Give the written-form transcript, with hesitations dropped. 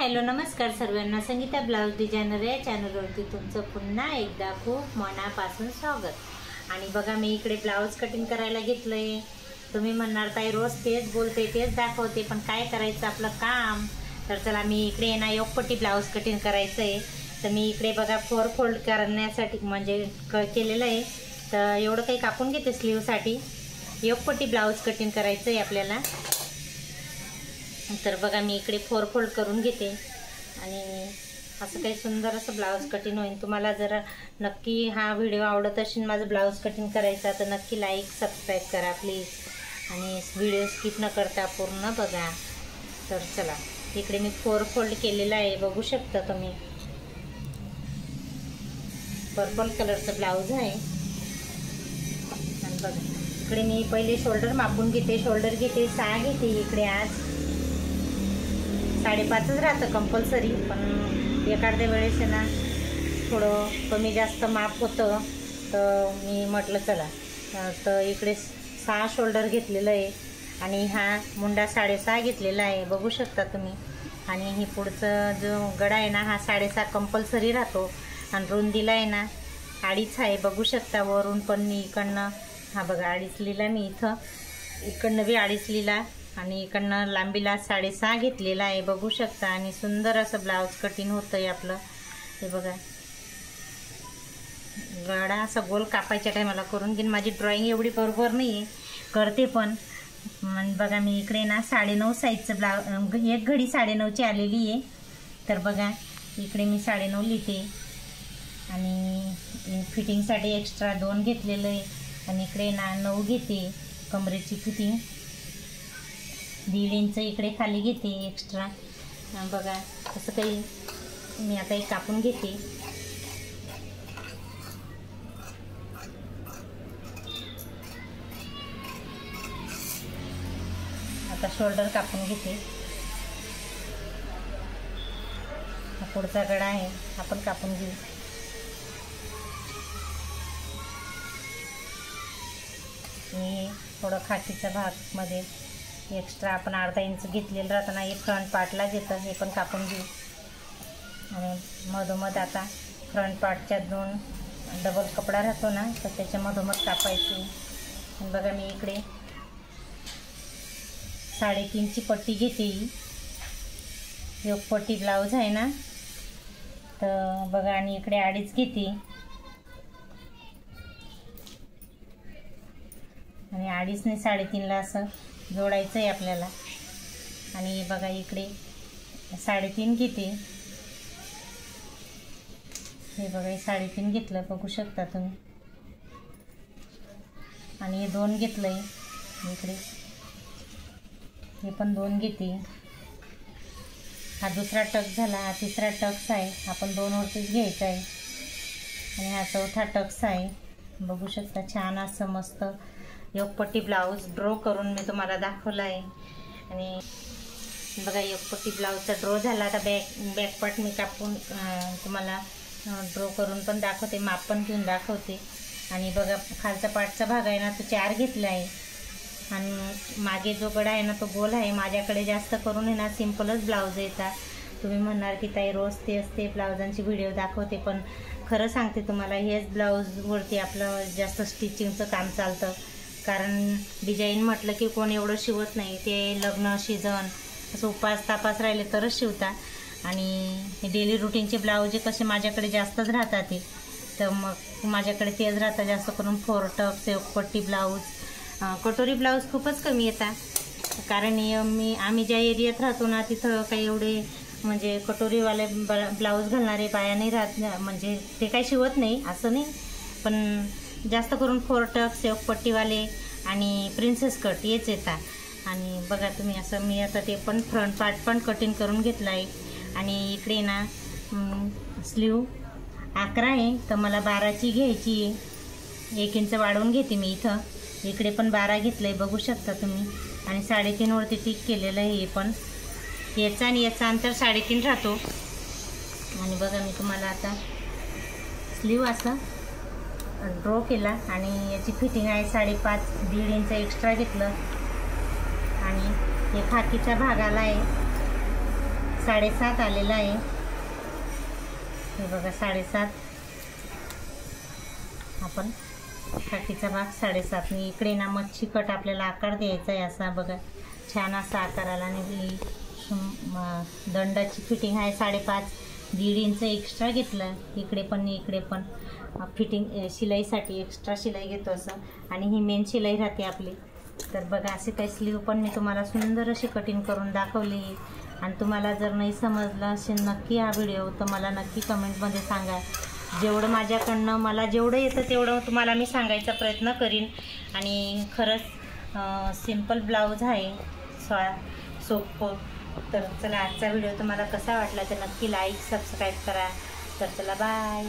Hello नमस्कार सर्वांना, Sangeeta blouse designer या चॅनलवरती तुमचं पुन्हा एकदा खूप मनापासून स्वागत। आणि बघा मी इकडे ब्लाउज कटिंग करायला घेतलंय। तुम्ही म्हणणार ताई रोज तेच बोलते तेच दाखवते, पण काय करायचं आपलं काम। तर चला मी इकडे ना योगपट्टी ब्लाउज कटिंग करायचं आहे। तर मी इकडे बघा 4 फोल्ड करण्यासाठी म्हणजे केलेलं आहे। तर एवढं काही कापून घेते स्लीवसाठी। योगपट्टी ब्लाउज कटिंग करायचं आहे आपल्याला। तर बघा मी इकडे 4 फोल्ड करून घेते आणि असं काही सुंदर असं ब्लाउज कटिंग होईल। तुम्हाला जर नक्की हा व्हिडिओ आवडत असेल माझं ब्लाउज कटिंग करायचा तर नक्की लाईक सबस्क्राईब करा प्लीज, आणि व्हिडिओ स्किप न करता पूर्ण बघा। तर चला इकडे मी 4 फोल्ड केलेला आहे, बघू शकता तुम्ही। पर्पल कलरचा ब्लाउज आहे। आणि बघा इकडे मी पहिले शोल्डर मापून घेते। शोल्डर घेते 6 घेते। इकडे आज 5.5च राहतं कंपल्सरी, पण एखाद्या वेळेस ना थोडं कमी जास्त माप होतं, तर मी म्हटलं चला। तर इकडे 6 शोल्डर घेतलेलं आहे आणि हा मुंडा 6.5 घेतलेला आहे, बघू शकता तुम्ही। आणि ही पुढचं जो गळा आहे ना हा 6.5 कंपल्सरी राहतो। आणि रुंदीला आहे ना 2.5 आहे, बघू शकता। वरून पण मी इकडनं हा बघा 2.5 लिहिला मी इथं, इकडनं बी 2.5 लिहिला आणि इकडनं लांबीला 6.5 घेतलेला आहे, बघू शकता। आणि सुंदर असं ब्लाउज कटिंग होतं आहे आपलं। हे बघा गळा असा गोल कापायच्या टायमाला करून घेईन। माझी ड्रॉइंग एवढी बरोबर नाही आहे, करते पण। बघा मी इकडे ना 9.5 साईजचं ब्लाउज, एक घडी 9.5ची आलेली आहे। तर बघा इकडे मी 9.5 लिहिते आणि फिटिंगसाठी एक्स्ट्रा 2 घेतलेलं आहे। आणि इकडे ना 9 घेते कमरेची फिटिंग। 1.5 इंच इकडे खाली घेते एक्स्ट्रा। बघा असं काही मी आता एक कापून घेते। आता शोल्डर कापून घेते। हा पुढचा गळा आहे, आपण कापून घेऊ। मी थोडं खाकीचा भागमध्ये एक्स्ट्रा आपण 1/2 इंच घेतलेलं राहतं ना, हे फ्रंट पार्टला येतं, हे पण कापून घेऊ। आणि मधोमध आता फ्रंट पार्टच्या 2 डबल कपडा राहतो ना, तर त्याच्या मधोमध कापायची। आणि बघा मी इकडे 3.5ची पट्टी घेते। ही पट्टी ब्लाउज आहे ना, तर बघा। आणि इकडे 2.5 घेते आणि 2.5 ने 3.5ला असं जोडायचं आहे आपल्याला। आणि बघा इकडे 3.5 घेते। हे बघा हे 3.5 घेतलं, बघू शकता तुम्ही। आणि हे 2 घेतलंय इकडे, हे पण 2 घेते। हा दुसरा टक्स झाला, हा तिसरा टक्स आहे, आपण 2 वरतीच घ्यायचा आहे। आणि हा चौथा टक्स आहे, बघू शकता। छान असं मस्त योगपट्टी ब्लाउज ड्रॉ करून मी तुम्हाला दाखवला आहे। आणि बघा योगपट्टी ब्लाउजचा ड्रॉ झाला। आता बॅक पार्ट मी कापून तुम्हाला ड्रॉ करून पण दाखवते, माप पण घेऊन दाखवते। आणि बघा खालचा पार्टचा भाग आहे ना तो 4 घेतला आहे। आणि मागे जो गळा आहे ना तो गोल आहे। माझ्याकडे जास्त करून आहे ना सिम्पलच ब्लाउज येतात। तुम्ही म्हणणार की ताई रोज ते ब्लाउजांची व्हिडिओ दाखवते, पण खरं सांगते तुम्हाला हेच ब्लाउजवरती आपलं जास्त स्टिचिंगचं काम चालतं। कारण डिझाईन म्हटलं की कोण एवढं शिवत नाही, ते लग्न सीझन असं उपास तापास राहिले तरच शिवतात। आणि डेली रुटीनचे ब्लाऊज कसे माझ्याकडे जास्तच राहतात ते, तर मग माझ्याकडे तेच राहतं जास्त करून 4 टक्स योगपट्टी ब्लाऊज। कटोरी ब्लाऊज खूपच कमी येतात, कारण आम्ही ज्या एरियात राहतो ना तिथं काही एवढे म्हणजे कटोरीवाले ब्लाऊज घालणारे बाया नाही राहत, म्हणजे ते काही शिवत नाही असं नाही, पण जास्त करून 4 टक्स योगपट्टीवाले आणि प्रिन्सेस कट हेच येतात। आणि बघा तुम्ही असं मी आता ते पण फ्रंट पार्ट पण कटिंग करून घेतला आहे। आणि इकडे ना स्लीव 11 आहे, तर मला 12ची घ्यायची आहे। 1 इंच वाढवून घेते मी इथं, इकडे पण 12 घेतलं आहे, बघू शकता तुम्ही। आणि 3.5 वरती टिक केलेलं आहे। हे पण याचा आणि याचा अंतर 3.5 राहतो। आणि बघा मी तुम्हाला आता स्लीव असं ड्रॉ केला आणि याची फिटिंग आहे 5.5, 1.5 इंच एक्स्ट्रा घेतलं। आणि हे खाकीचा भाग आला आहे 7.5 आलेला आहे. हे बघा 7.5. आपण पाठीचा भाग 7.5 नी इकडे ना मच्छी कट आपल्याला आकार द्यायचा आहे असा बघा, छान असा आकार आला. आणि दंडाची फिटिंग आहे 5.5. 1.5 इंच एक्स्ट्रा घेतलं इकडे पण फिटिंग शिलाईसाठी एक्स्ट्रा शिलाई घेतो असं. आणि ही मेन शिलाई राहते आपली. तर बघा असे काही स्लीव पण मी तुम्हाला सुंदर अशी कटिंग करून दाखवली. आणि तुम्हाला जर नाही समजलं असेल नक्की हा व्हिडिओ तर मला नक्की कमेंटमध्ये सांगा. जेवढं माझ्याकडनं मला जेवढं येतं तेवढं तुम्हाला मी सांगायचा प्रयत्न करीन. आणि खरंच सिंपल ब्लाऊज आहे, सोपं. तर चला आजचा व्हिडिओ तुम्हाला कसा वाटला तर नक्की लाईक सबस्क्राईब करा. तर चला बाय.